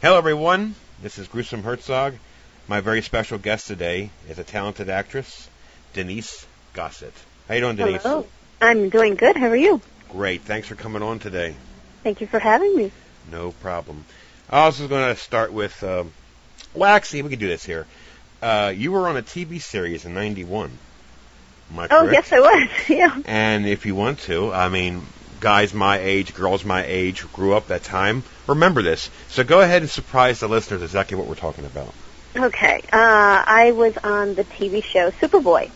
Hello, everyone. This is Gruesome Herzog. My very special guest today is a talented actress, Denise Gossett. How you doing, Denise? Hello. I'm doing good. How are you? Great. Thanks for coming on today. Thank you for having me. No problem. I was going to start with, actually, we could do this here. You were on a TV series in 91. Am I correct? Oh, yes, I was. Yeah. And if you want to, I mean, guys my age, girls my age, grew up that time, remember this. So go ahead and surprise the listeners exactly what we're talking about. Okay. I was on the TV show Superboy.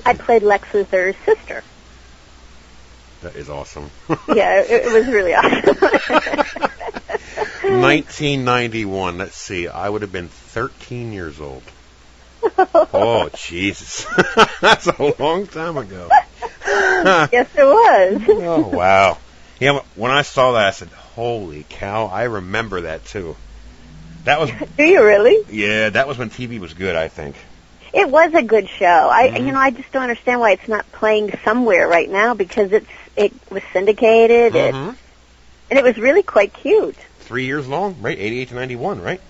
I played Lex Luthor's sister. That is awesome. Yeah, it was really awesome. 1991. Let's see. I would have been 13 years old. Oh, Jesus. That's a long time ago. Yes, it was. Oh, wow. Yeah, when I saw that, I said, holy cow, I remember that, too. That was. Do you really? Yeah, that was when TV was good, I think. It was a good show. I just don't understand why it's not playing somewhere right now, because it was syndicated, and it was really quite cute. 3 years long, right? 88 to 91, right?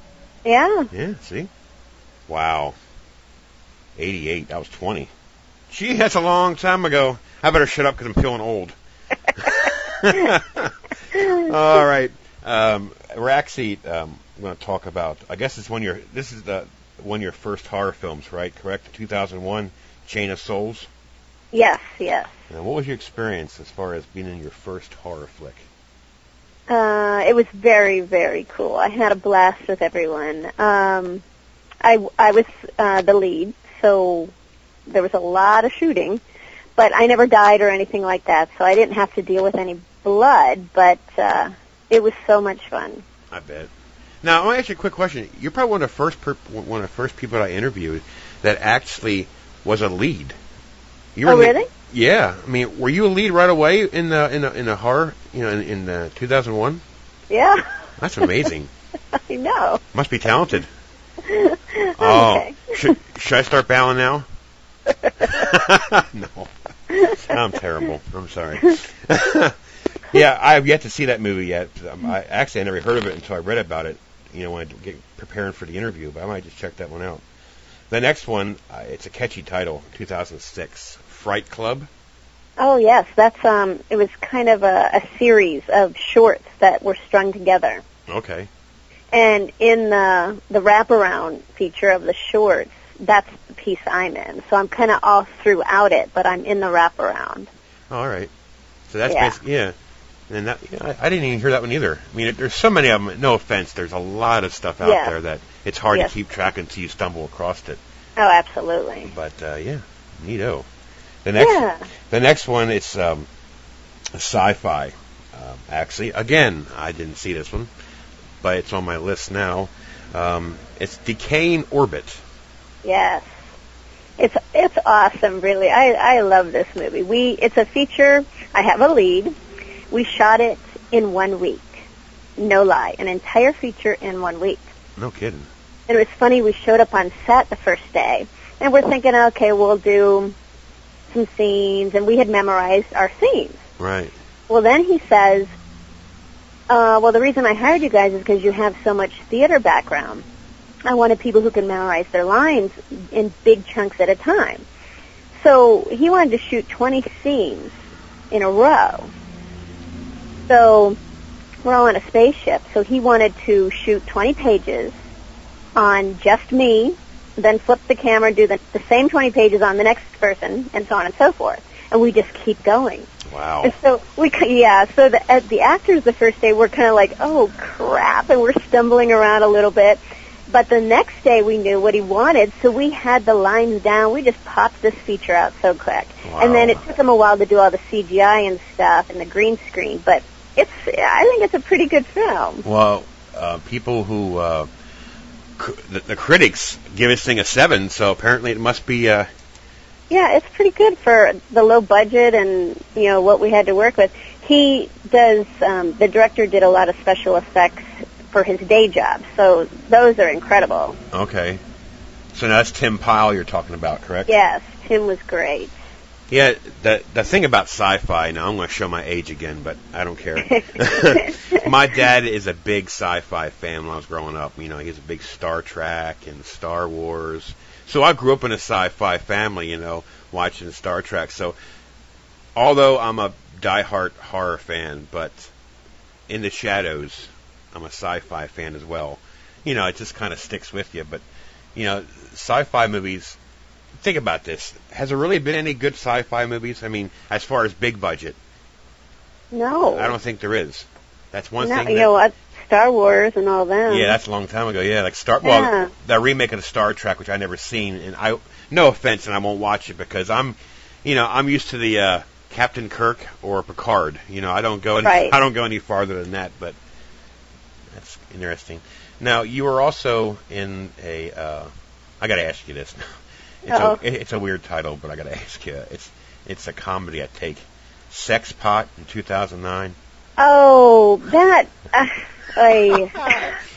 Yeah. Yeah, see? Wow. 88, I was 20. Gee, that's a long time ago. I better shut up because I'm feeling old. All right. We're actually going to talk about, I guess this is one of your first horror films, right? Correct? 2001, Chain of Souls? Yes, yes. Now, what was your experience as far as being in your first horror flick? It was very, very cool. I had a blast with everyone. I was the lead, so there was a lot of shooting, but I never died or anything like that, so I didn't have to deal with any blood, but it was so much fun. I bet. Now, I want to ask you a quick question. You're probably one of the first people that I interviewed that actually was a lead. Really? Yeah. I mean, were you a lead right away in the horror? In 2001. Yeah. That's amazing. I know. Must be talented. Okay. Should I start bowing now? No. I'm terrible. I'm sorry. Yeah, I have yet to see that movie yet. I never heard of it until I read about it. When I get preparing for the interview, but I might just check that one out. The next one, it's a catchy title, 2006, Fright Club. Oh yes, that's it was kind of a series of shorts that were strung together. Okay. And in the wraparound feature of the shorts, that's the piece I'm in. So I'm kind of all throughout it, but I'm in the wraparound. All right. So that's basically, yeah. And that, I didn't even hear that one either. I mean, there's so many of them. No offense, there's a lot of stuff out there that it's hard to keep track until you stumble across it. Oh, absolutely. But yeah, neato. The next one, it's a sci-fi. Actually, again, I didn't see this one, but it's on my list now. It's Decaying Orbit. Yes. It's awesome, really. I love this movie. It's a feature. I have a lead. We shot it in 1 week. No lie. An entire feature in 1 week. No kidding. And it was funny, we showed up on set the first day, and we're thinking, okay, we'll do some scenes, and we had memorized our scenes. Right. Well, then he says, the reason I hired you guys is because you have so much theater background. I wanted people who can memorize their lines in big chunks at a time. So he wanted to shoot 20 scenes in a row. So we're all on a spaceship, so he wanted to shoot 20 pages on just me, then flip the camera and do the same 20 pages on the next person, and so on and so forth. And we just keep going. Wow. And so the actors the first day were kind of like, oh, crap, and we're stumbling around a little bit. But the next day we knew what he wanted, so we had the lines down. We just popped this feature out so quick. Wow. And then it took him a while to do all the CGI and stuff and the green screen, but I think it's a pretty good film. Well, people who, the critics give this thing a 7, so apparently it must be, Yeah, it's pretty good for the low budget and, what we had to work with. He does, the director did a lot of special effects for his day job, so those are incredible. Okay. So now that's Tim Pyle you're talking about, correct? Yes, Tim was great. Yeah, the thing about sci-fi, now I'm going to show my age again, but I don't care. My dad is a big sci-fi fan when I was growing up. You know, he's a big Star Trek and Star Wars. So I grew up in a sci-fi family, you know, watching Star Trek. So although I'm a diehard horror fan, but in the shadows, I'm a sci-fi fan as well. You know, it just kind of sticks with you. But, you know, sci-fi movies... Think about this. Has there really been any good sci-fi movies? I mean, as far as big budget. No. I don't think there is. That's one no, thing. You know what? Star Wars and all that. Yeah, that's a long time ago. Yeah, like the remake of the Star Trek, which I never seen, and no offense, and I won't watch it because I'm used to the Captain Kirk or Picard. You know, I don't go any farther than that. But that's interesting. Now, you were also in a. I got to ask you this. It's a weird title, but I got to ask you. It's a comedy, I take. Sex Pot in 2009. Oh, that...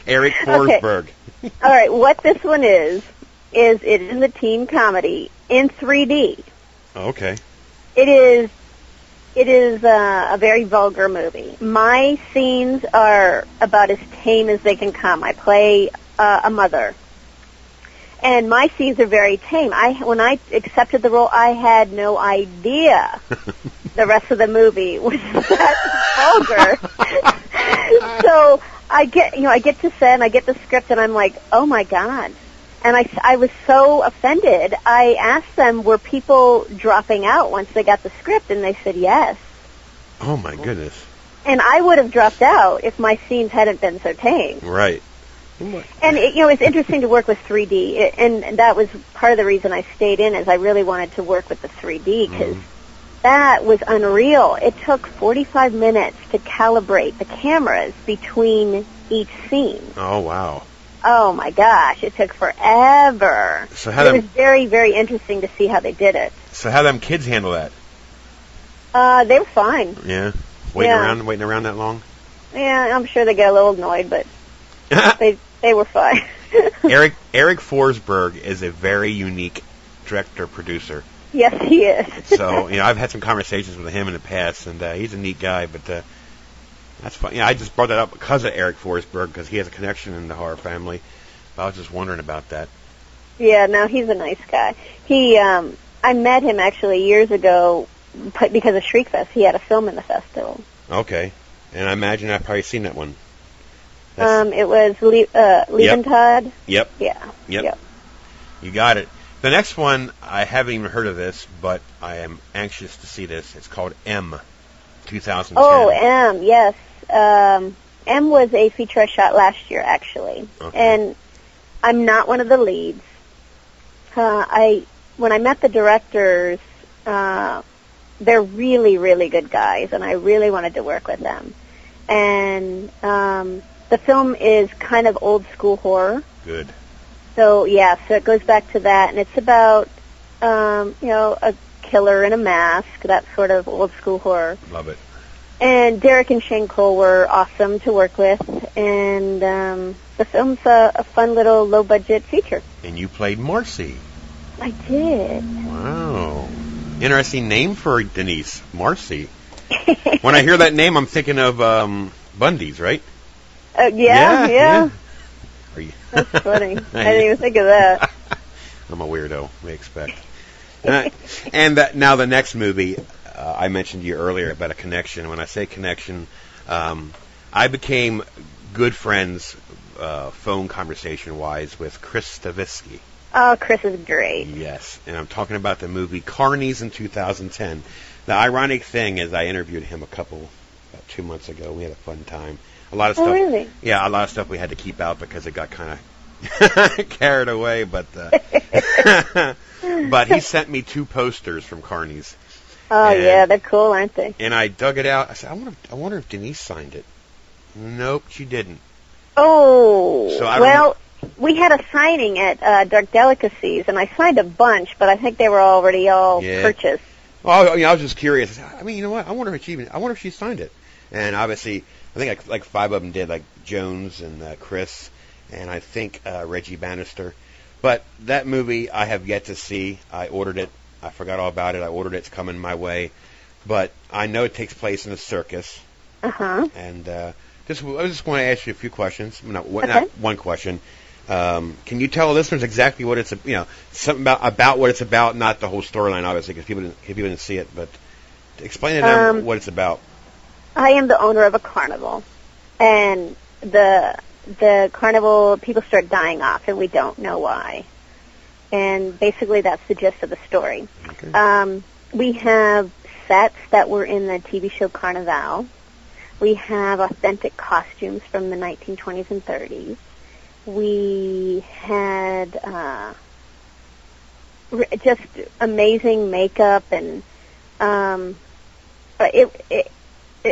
Eric Forsberg. Okay. All right, what this one is it is a teen comedy in 3D. Oh, okay. It is a very vulgar movie. My scenes are about as tame as they can come. I play a mother. And my scenes are very tame. When I accepted the role, I had no idea the rest of the movie was that vulgar. So I get to set and I get the script and I'm like, oh my God. And I was so offended. I asked them, were people dropping out once they got the script? And they said yes. Oh my goodness. And I would have dropped out if my scenes hadn't been so tame. Right. And it's interesting to work with 3D, and that was part of the reason I stayed in, is I really wanted to work with the 3D, because that was unreal. It took 45 minutes to calibrate the cameras between each scene. Oh, wow. Oh, my gosh, it took forever. So it was very, very interesting to see how they did it. So how them kids handle that? They were fine. Yeah? Waiting around that long? Yeah, I'm sure they got a little annoyed, but... They were fine. Eric Forsberg is a very unique director-producer. Yes, he is. So, I've had some conversations with him in the past, and he's a neat guy, but that's fun. I just brought that up because of Eric Forsberg, because he has a connection in the horror family. But I was just wondering about that. Yeah, no, he's a nice guy. I met him actually years ago because of Shriekfest. He had a film in the festival. Okay. And I imagine I've probably seen that one. It was Liebentod. Yep. Yeah. Yep. You got it. The next one, I haven't even heard of this, but I am anxious to see this. It's called M, 2010. Oh, M, yes. M was a feature I shot last year, actually. Okay. And I'm not one of the leads. When I met the directors, they're really, really good guys, and I really wanted to work with them. And the film is kind of old school horror. Good. So it goes back to that, and it's about a killer in a mask, that sort of old school horror. Love it. And Derek and Shane Cole were awesome to work with, and the film's a fun little low budget feature. And you played Marcy. I did. Wow. Interesting name for Denise, Marcy. When I hear that name, I'm thinking of Bundy's, right? Yeah. Are you? That's funny. I didn't even think of that. I'm a weirdo, we expect. Now the next movie, I mentioned to you earlier about a connection. When I say connection, I became good friends, phone conversation-wise, with Chris Stavisky. Oh, Chris is great. Yes, and I'm talking about the movie Carnies in 2010. The ironic thing is I interviewed him about 2 months ago. We had a fun time. A lot of stuff. Oh, really? Yeah, a lot of stuff we had to keep out because it got kind of carried away. But but he sent me 2 posters from Carnies. Oh, yeah, they're cool, aren't they? And I dug it out. I said, I wonder if Denise signed it. Nope, she didn't. Oh, So we had a signing at Dark Delicacies, and I signed a bunch, but I think they were already all purchased. Well, I was just curious. I mean, you know what? I wonder if she signed it. And obviously, I think like 5 of them did, like Jones and Chris, and I think Reggie Bannister. But that movie I have yet to see. I ordered it. I forgot all about it. I ordered it. It's coming my way. But I know it takes place in a circus. Uh-huh. And I just want to ask you a few questions. Not one question. Can you tell listeners exactly what it's, something about what it's about, not the whole storyline, obviously, because people didn't see it, but explain to them what it's about. I am the owner of a carnival, and the carnival, people start dying off, and we don't know why. And basically that's the gist of the story. Okay. We have sets that were in the TV show Carnival. We have authentic costumes from the 1920s and 30s. We had just amazing makeup and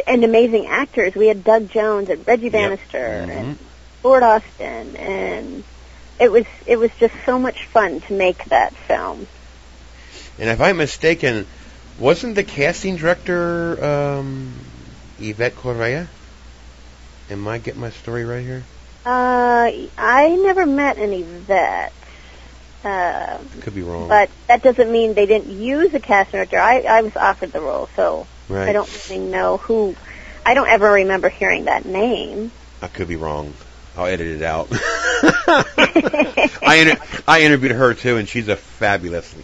amazing actors. We had Doug Jones and Reggie Bannister and Lord Austin, and it was just so much fun to make that film. And if I'm mistaken, wasn't the casting director Yvette Correa? Am I getting my story right here? I never met an Yvette. Could be wrong. But that doesn't mean they didn't use a casting director. I was offered the role, so right. I don't really know who. I don't ever remember hearing that name. I could be wrong. I'll edit it out. I interviewed her too, and she's a fabulous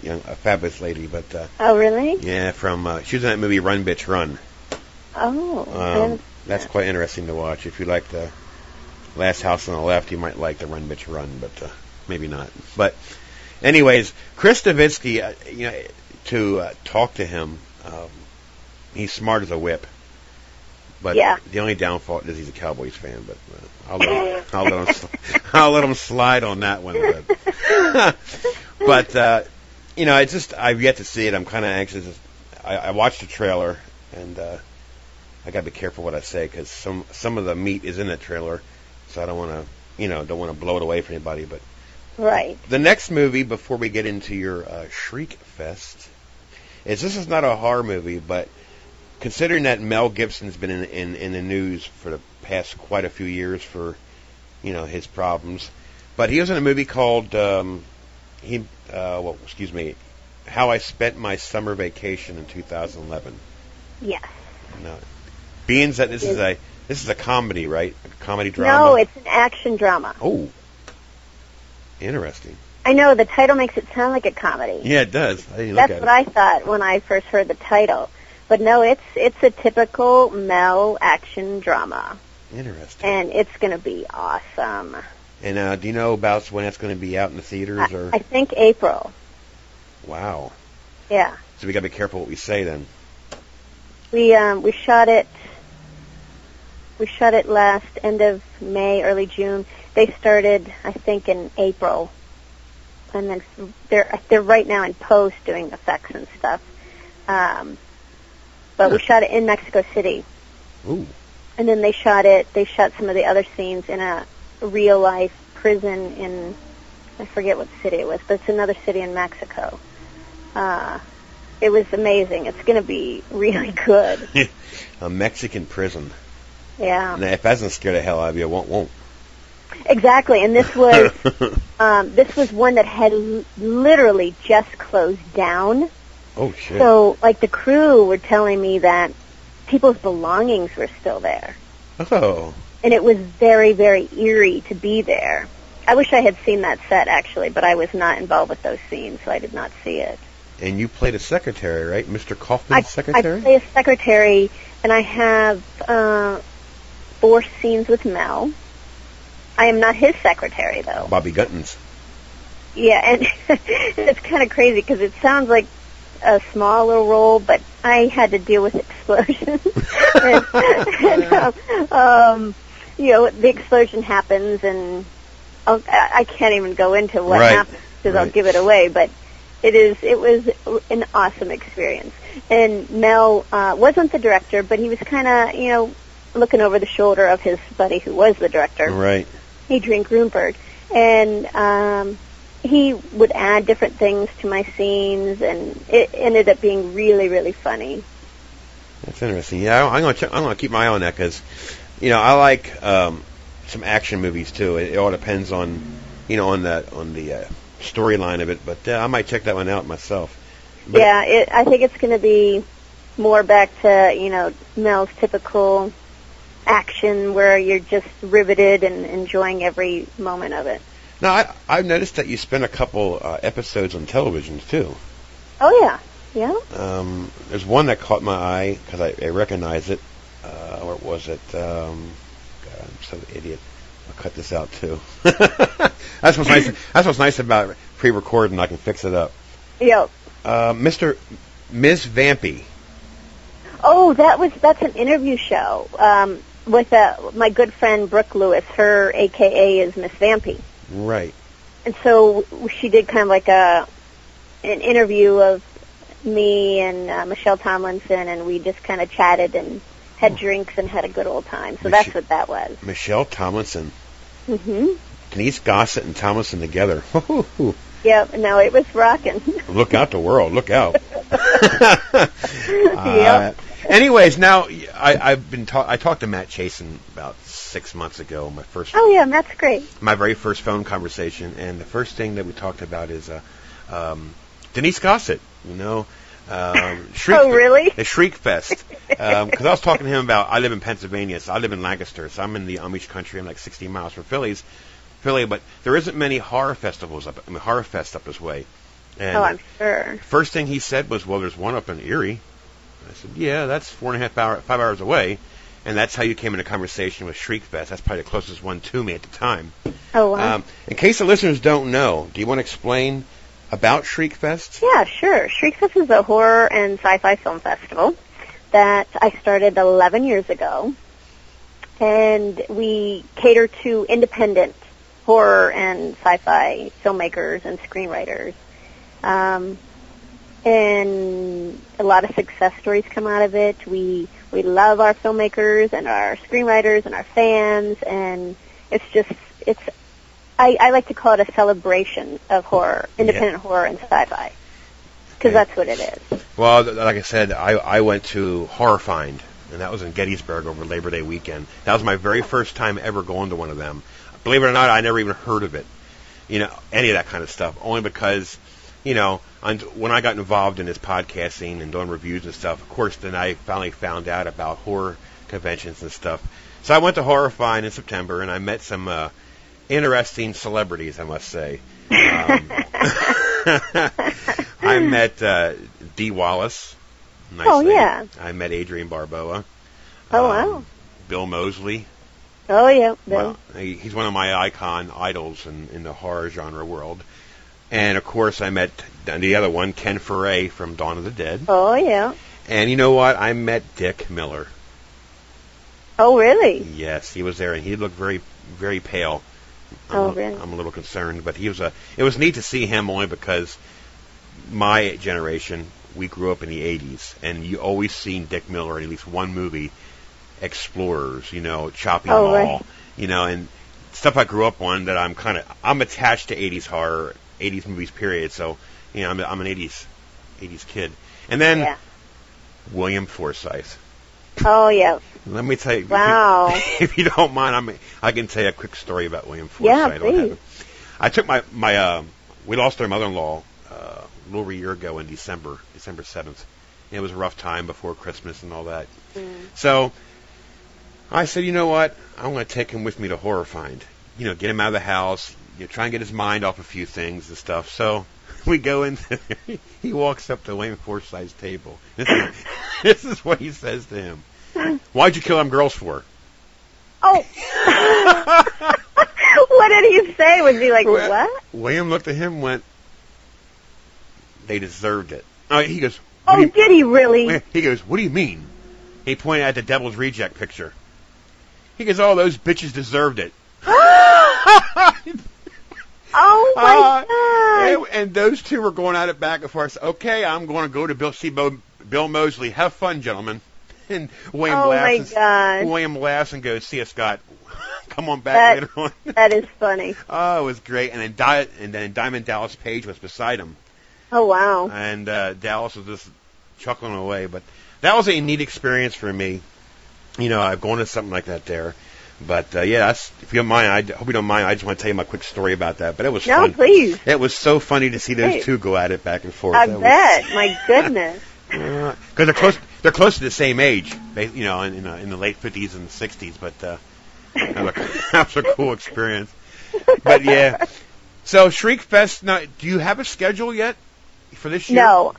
lady. But oh, really? Yeah, she was in that movie Run Bitch Run. Oh, that's quite interesting to watch. If you like the Last House on the Left, you might like the Run Bitch Run, but maybe not. But anyways, Chris Stavitsky, to talk to him, he's smart as a whip. But the only downfall is he's a Cowboys fan. But I'll let him slide on that one. But it's just I've yet to see it. I'm kind of anxious. I watched the trailer, and I got to be careful what I say because some of the meat is in the trailer, so I don't want to blow it away for anybody. But right. The next movie before we get into your Shriekfest this is not a horror movie, but considering that Mel Gibson's been in the news for the past quite a few years for, his problems, but he was in a movie called How I Spent My Summer Vacation in 2011. Yes. No, being that this is a comedy, right? A comedy drama. No, it's an action drama. Oh, interesting. I know the title makes it sound like a comedy. Yeah, it does. That's what I thought when I first heard the title. But no, it's a typical Mel action drama. Interesting. And it's going to be awesome. And do you know about when it's going to be out in the theaters? Or I think April. Wow. Yeah. So we got to be careful what we say then. We shot it. We shot it last end of May, early June. They started, I think, in April, and then they're right now in post doing effects and stuff. But we shot it in Mexico City. Ooh. And then they shot some of the other scenes in a real life prison in, I forget what city it was, but it's another city in Mexico. It was amazing. It's going to be really good. A Mexican prison. Yeah. Now, if that doesn't scare the hell out of you, it won't. Exactly, and this was one that had literally just closed down. Oh, shit. So, the crew were telling me that people's belongings were still there. Oh. And it was very, very eerie to be there. I wish I had seen that set, actually, but I was not involved with those scenes, so I did not see it. And you played a secretary, right? Mr. Kaufman's secretary? I play a secretary, and I have 4 scenes with Mel. I am not his secretary, though. Bobby Gutton's. Yeah, and it's kind of crazy because it sounds like a small little role, but I had to deal with explosions. The explosion happens, and I can't even go into what happens because I'll give it away, but it was an awesome experience. And Mel wasn't the director, but he was kind of, looking over the shoulder of his buddy who was the director. Right. Adrian Grunberg. And he would add different things to my scenes, and it ended up being really, really funny. That's interesting. Yeah, I'm gonna keep my eye on that because, I like some action movies too. It all depends on, on the storyline of it. But I might check that one out myself. I think it's going to be more back to, Mel's typical action where you're just riveted and enjoying every moment of it. Now, I've noticed that you spent a couple episodes on television, too. Oh, yeah. Yeah. There's one that caught my eye because I recognize it. Or was it? God, I'm so idiot. I'll cut this out too. That's what's nice. That's what's nice about pre-recording. I can fix it up. Yep. Ms. Vampy. Oh, that's an interview show with my good friend Brooke Lewis. Her AKA is Miss Vampy. Right. And so she did kind of like an interview of me and Michelle Tomlinson, and we just kind of chatted and had drinks and had a good old time. So that's what that was. Michelle Tomlinson. Mm-hmm. Denise Gossett and Tomlinson together. Yep. No, it was rocking. Look out, the world. Look out. Yep. Anyways, now I talked to Matt Chasen about 6 months ago. Oh yeah, Matt's great. My very first phone conversation, and the first thing that we talked about is Denise Gossett. Oh, really? The Shriekfest. Because I was talking to him about, I live in Pennsylvania, so I live in Lancaster, so I'm in the Amish country. I'm like 60 miles from Philly, but there isn't many horror festivals horror fest up this way. And I'm sure. First thing he said was, well, there's one up in Erie. I said, yeah, that's 5 hours away. And that's how you came into conversation with Shriekfest. That's probably the closest one to me at the time. Oh, wow. In case the listeners don't know, do you want to explain about Shriekfest? Yeah, sure. Shriekfest is a horror and sci-fi film festival that I started 11 years ago. And we cater to independent horror and sci-fi filmmakers and screenwriters. And a lot of success stories come out of it. We love our filmmakers and our screenwriters and our fans, and I like to call it a celebration of horror, independent horror and sci-fi, because that's what it is. Well, like I said, I went to Horror Find, and that was in Gettysburg over Labor Day weekend. That was my very first time ever going to one of them. Believe it or not, I never even heard of it, any of that kind of stuff, only because, when I got involved in this podcasting and doing reviews and stuff, of course, then I finally found out about horror conventions and stuff. So I went to Horror Find in September, and I met some interesting celebrities, I must say. I met Dee Wallace. Nice lady. Yeah. I met Adrienne Barbeau. Oh, wow. Bill Moseley. Oh, yeah, Bill. Well, he's one of my idols in the horror genre world. And, of course, I met the other one, Ken Foray from Dawn of the Dead. Oh, yeah. And you know what? I met Dick Miller. Oh, really? Yes, he was there, and he looked very, very pale. Really? I'm a little concerned, but it was neat to see him only because my generation, we grew up in the 80s, and you always seen Dick Miller in at least one movie, Explorers, Chopping Mall, right. And stuff I grew up on that I'm attached to 80s horror, 80s movies, period. So, I'm an 80s kid. And then William Forsythe. Oh, yeah. Let me tell you. Wow. If you don't mind, I can tell you a quick story about William Forsythe. Yeah, please. I took we lost our mother-in-law a little over a year ago in December 7th. It was a rough time before Christmas and all that. So I said, you know what? I'm going to take him with me to Horror Find. Get him out of the house. Try and get his mind off a few things and stuff. So we go in. He walks up to William Forsythe's table. This is what he says to him. Why'd you kill them girls for? Oh. What did he say? Was he like, what? William looked at him and went, they deserved it. He goes, did he really? He goes, what do you mean? He pointed at the Devil's Reject picture. He goes, oh, those bitches deserved it. Oh, my God. And those two were going at it back and forth. Okay, I'm going to go to see Bill Moseley. Have fun, gentlemen. And William laughs and goes, see us, Scott. Come on back later on. That is funny. Oh, it was great. And then Diamond Dallas Page was beside him. Oh, wow. And Dallas was just chuckling away. But that was a neat experience for me. I've gone to something like that there. But yeah, if you don't mind, I hope you don't mind. I just want to tell you my quick story about that. But it was No, fun. please. It was so funny to see those two go at it back and forth. I bet. My goodness. Because they're close to the same age, you know, in the late 50s and 60s. But that was a cool experience. But yeah, so Shriekfest. Now, do you have a schedule yet for this year? No,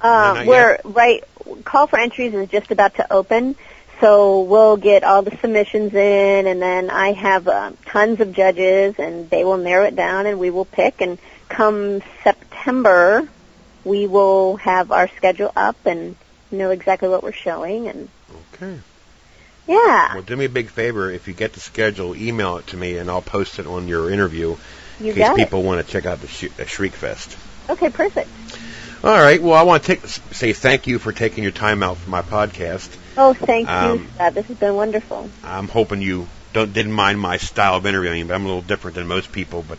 Call for entries is just about to open. So we'll get all the submissions in, and then I have tons of judges, and they will narrow it down, and we will pick. And come September, we will have our schedule up and know exactly what we're showing. And okay. Yeah. Well, do me a big favor. If you get the schedule, email it to me, and I'll post it on your interview in case people want to check out the Shriekfest. Okay, perfect. All right. Well, I want to say thank you for taking your time out for my podcast. Oh, thank you, Scott. This has been wonderful. I'm hoping you didn't mind my style of interviewing, but I'm a little different than most people. But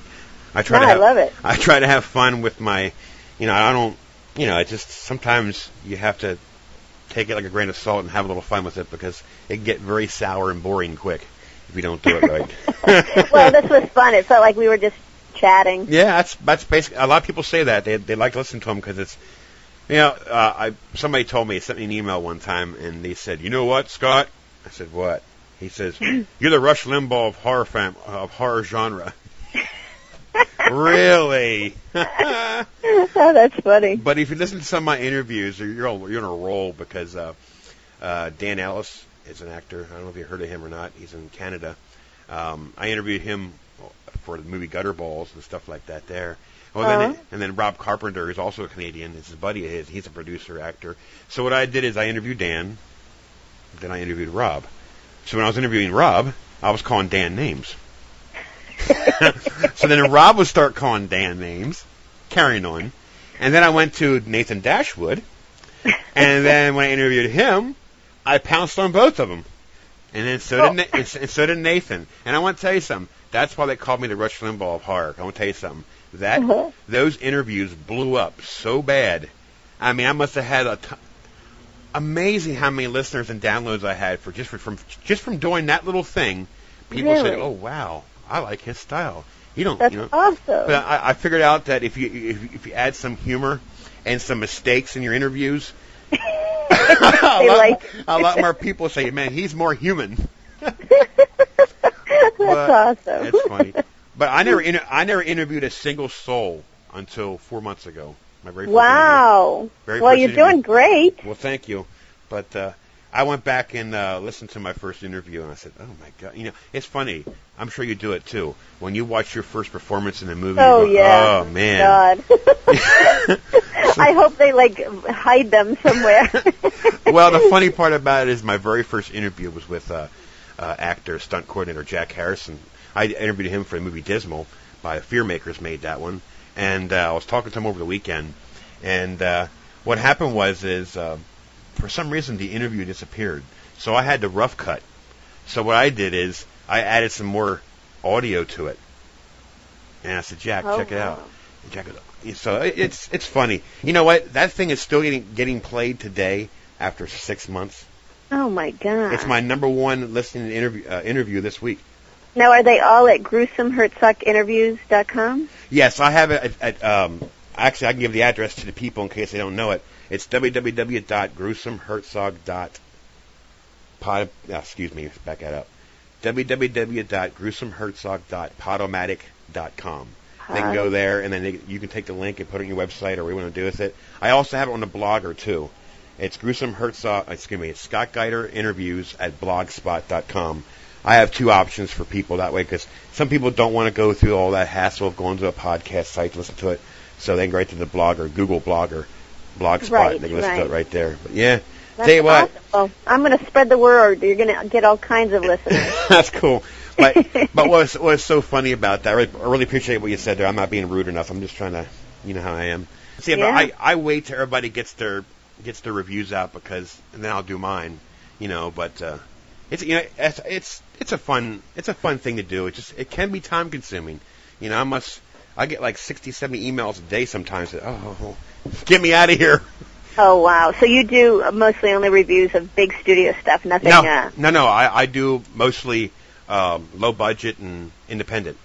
I love it. I try to have fun with my, I don't, it just sometimes you have to take it like a grain of salt and have a little fun with it because it can get very sour and boring quick if you don't do it right. Well, this was fun. It felt like we were just chatting. Yeah, that's basically. A lot of people say that they like to listen to them because it's. Somebody told me, sent me an email one time, and they said, "You know what, Scott?" I said, "What?" He says, "You're the Rush Limbaugh of horror genre." Really? Oh, that's funny. But if you listen to some of my interviews, you're on a roll because Dan Ellis is an actor. I don't know if you heard of him or not. He's in Canada. I interviewed him for the movie Gutterballs and stuff like that there. Well, and then Rob Carpenter is also a Canadian. It's his buddy of his. He's a producer, actor. So what I did is I interviewed Dan, then I interviewed Rob. So when I was interviewing Rob, I was calling Dan names. So then Rob would start calling Dan names, carrying on. And then I went to Nathan Dashwood, and then when I interviewed him, I pounced on both of them. And then so did Nathan. And I want to tell you something. That's why they called me the Rush Limbaugh of horror. I want to tell you something. Those interviews blew up so bad. I mean, I must have had amazing how many listeners and downloads I had for just from doing that little thing. People said, "Oh wow, I like his style." That's awesome. But I figured out that if you add some humor and some mistakes in your interviews, a lot more people say, "Man, he's more human." That's awesome. It's funny. But I never interviewed a single soul until 4 months ago. My very first interview. Well, you're doing great. Well, thank you. But I went back and listened to my first interview, and I said, "Oh my God!" It's funny. I'm sure you do it too. When you watch your first performance in a movie, you go, "Oh man!" God. I hope they hide them somewhere. Well, the funny part about it is my very first interview was with actor, stunt coordinator Jack Harrison. I interviewed him for the movie Dismal by Fear Makers, made that one. And I was talking to him over the weekend. And what happened was for some reason, the interview disappeared. So I had to rough cut. So what I did is I added some more audio to it. And I said, "Jack, check it out." And Jack goes, so it's funny. You know what? That thing is still getting played today after 6 months. Oh, my God. It's my number one listening interview this week. Now, are they all at gruesomehertsuckinterviews.com? Yes, I have it at actually, I can give the address to the people in case they don't know it. It's www.gruesomehertzog.pod. Excuse me, back that up. www.gruesomehertzog.podomatic.com. They can go there, and then you can take the link and put it on your website or what you want to do with it. I also have it on the blogger, too. It's it's Scott Geiter Interviews at blogspot.com. I have two options for people that way because some people don't want to go through all that hassle of going to a podcast site to listen to it. So they can go right to the blogger, Google Blogger, Blogspot, and they can listen to it right there. But yeah, that's tell you what. Awesome. Well, I'm going to spread the word. You're going to get all kinds of listeners. That's cool. But what's so funny about that, I really appreciate what you said there. I'm not being rude enough. I'm just trying to, you know how I am. See, but I wait till everybody gets their reviews out and then I'll do mine, but it's a fun thing to do. It can be time consuming. I get like 60, 70 emails a day sometimes. Oh, get me out of here. Oh, wow. So you do mostly only reviews of big studio stuff, nothing? No. I do mostly low budget and independent.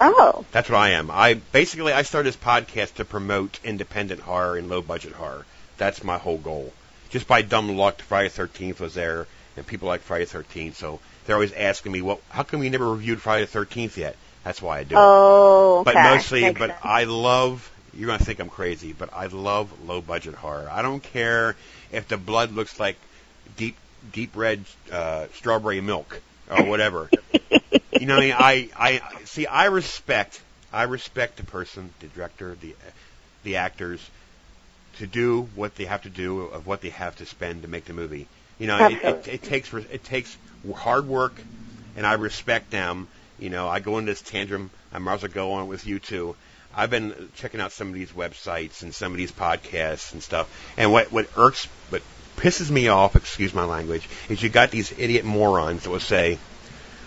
Oh. That's what I am. I started this podcast to promote independent horror and low budget horror. That's my whole goal. Just by dumb luck, Friday the 13th was there, and people like Friday the 13th, so they're always asking me, well, how come we never reviewed Friday the 13th yet? That's why I do it. Oh, okay. But mostly, Makes but sense. I love, you're going to think I'm crazy, but I love low budget horror. I don't care if the blood looks like deep red strawberry milk or whatever. You know what I mean? I respect the person, the director, the actors, to do what they have to do of what they have to spend to make the movie. You know, it takes hard work, and I respect them. You know, I go into this tantrum. I might as well go on with you too. I've been checking out some of these websites and some of these podcasts and stuff. And what pisses me off, excuse my language, is you got these idiot morons that will say,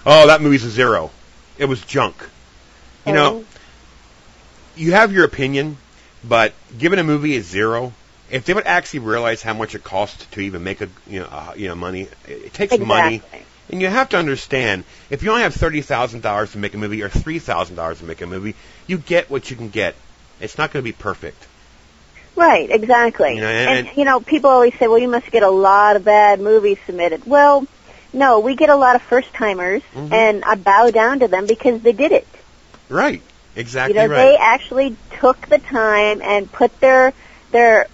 "Oh, that movie's a 0. It was junk." You know, you have your opinion, but giving a movie a 0, if they would actually realize how much it costs to even make money, it takes money. And you have to understand, if you only have $30,000 to make a movie or $3,000 to make a movie, you get what you can get. It's not going to be perfect. Right, exactly. You know, and you know, people always say, well, you must get a lot of bad movies submitted. Well, no, we get a lot of first-timers, and I bow down to them because they did it. Right, exactly right. They actually took the time and put their self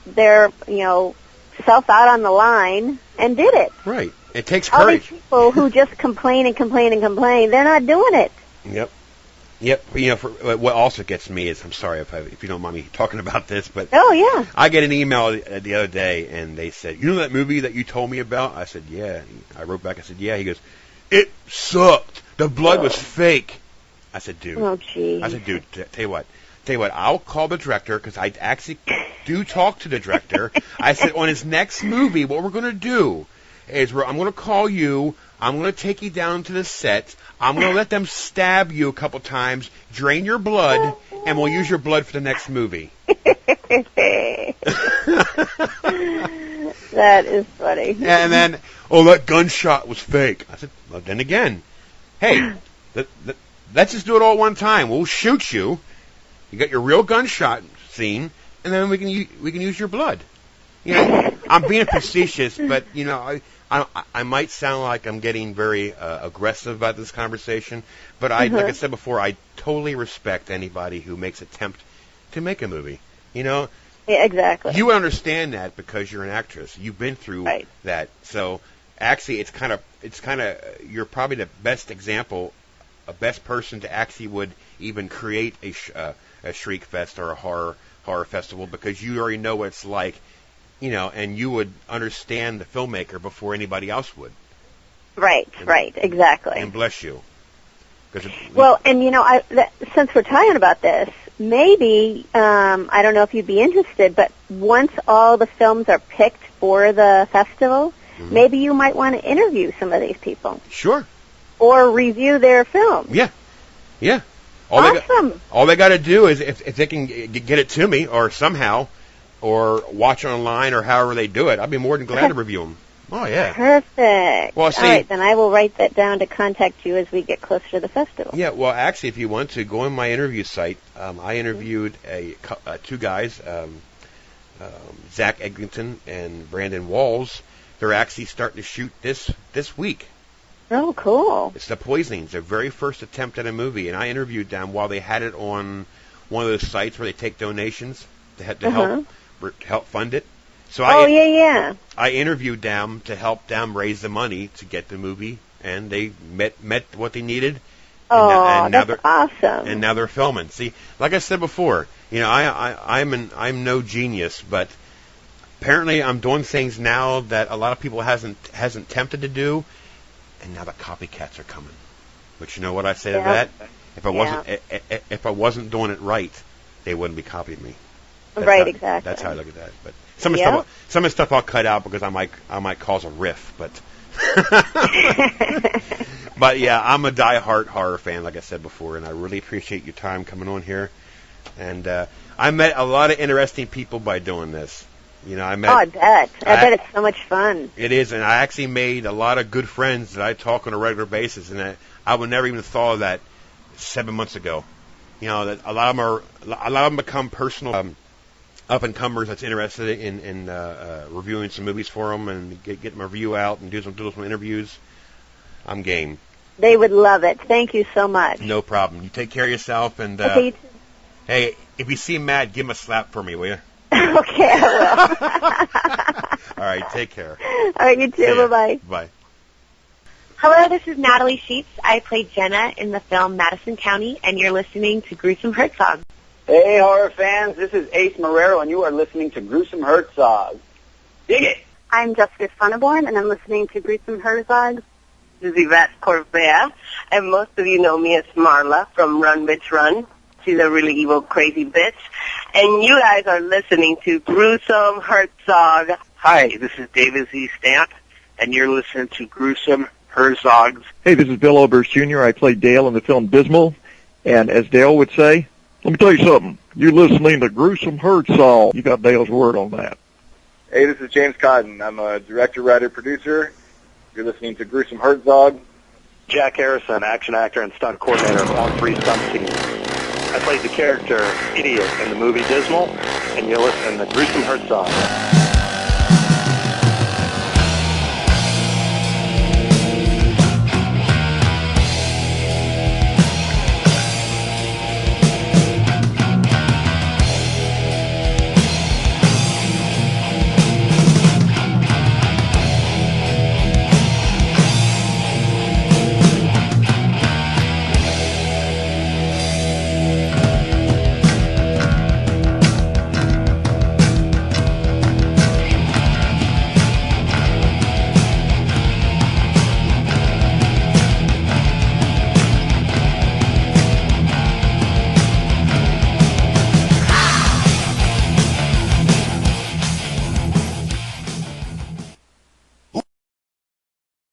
out on the line and did it. Right. It takes courage. All these people who just complain and complain and complain, they're not doing it. Yep. But, you know, what also gets me is, I'm sorry if you don't mind me talking about this, but oh yeah, I get an email the other day, and they said, "You know that movie that you told me about?" I said, "Yeah." I wrote back, I said, "Yeah." He goes, "It sucked. The blood was fake." I said, "Dude." Oh, gee. I said, "Dude, tell you what, I'll call the director, because I actually do talk to the director." I said, "On his next movie, what we're going to do is I'm going to call you. I'm going to take you down to the set. I'm going to let them stab you a couple times, drain your blood, and we'll use your blood for the next movie." That is funny. And then, that gunshot was fake. I said, well, then again, hey, let's just do it all at one time. We'll shoot you. You got your real gunshot scene, and then we can use your blood. You know, I'm being facetious, but you know, I might sound like I'm getting very aggressive about this conversation, but like I said before, I totally respect anybody who makes an attempt to make a movie. You know, yeah, exactly. You understand that because you're an actress. You've been through that. So actually, it's kind of you're probably the best example, a best person to actually would even create a Shriekfest or a horror festival, because you already know what it's like. You know, and you would understand the filmmaker before anybody else would. Right, exactly. And bless you. Well, and you know, since we're talking about this, maybe, I don't know if you'd be interested, but once all the films are picked for the festival, maybe you might want to interview some of these people. Sure. Or review their film. Yeah. Awesome. All they got to do is, if they can get it to me, or somehow, or watch online, or however they do it, I'd be more than glad to review them. Oh, yeah. Perfect. Well, see, all right, then I will write that down to contact you as we get closer to the festival. Yeah, well, actually, if you want to, go on my interview site. I interviewed two guys, Zach Eglinton and Brandon Walls. They're actually starting to shoot this week. Oh, cool. It's The Poisonings, their very first attempt at a movie, and I interviewed them while they had it on one of those sites where they take donations to help fund it. So I interviewed them to help them raise the money to get the movie, and they met what they needed. And now that's awesome. And now they're filming. See, like I said before, you know, I'm no genius, but apparently I'm doing things now that a lot of people hasn't attempted to do, and now the copycats are coming. But you know what I say to that? If I wasn't doing it right, they wouldn't be copying me. Exactly. That's how I look at that. But some of the stuff I'll cut out because I might cause a riff. But but yeah, I'm a die-hard horror fan, like I said before, and I really appreciate your time coming on here. And I met a lot of interesting people by doing this. You know, I met. Oh, I bet. I bet it's so much fun. It is, and I actually made a lot of good friends that I talk on a regular basis, and I would never even thought of that 7 months ago. You know, that a lot of them become personal up and comers that's interested in reviewing some movies for them and get my review out and do some interviews. I'm game. They would love it. Thank you so much. No problem. You take care of yourself, and okay, hey, if you see Matt, give him a slap for me, will you? Okay, I will. All right, take care. All right, you too. Bye-bye. Bye. Hello, this is Natalie Sheets. I played Jenna in the film Madison County, and you're listening to Gruesome Herzog. Hey, horror fans, this is Ace Marrero, and you are listening to Gruesome Herzog. Dig it! I'm Justice Funneborn, and I'm listening to Gruesome Herzog. This is Yvette Corvea, and most of you know me as Marla from Run Bitch Run. She's a really evil, crazy bitch. And you guys are listening to Gruesome Herzog. Hi, this is David Z. Stamp, and you're listening to Gruesome Herzogs. Hey, this is Bill Oberst Jr. I played Dale in the film Dismal, and as Dale would say, let me tell you something. You're listening to Gruesome Herzog. You got Dale's word on that. Hey, this is James Cotton. I'm a director, writer, producer. You're listening to Gruesome Herzog. Jack Harrison, action actor and stunt coordinator on 3 stunt scenes. I played the character Idiot in the movie Dismal, and you're listening to Gruesome Herzog.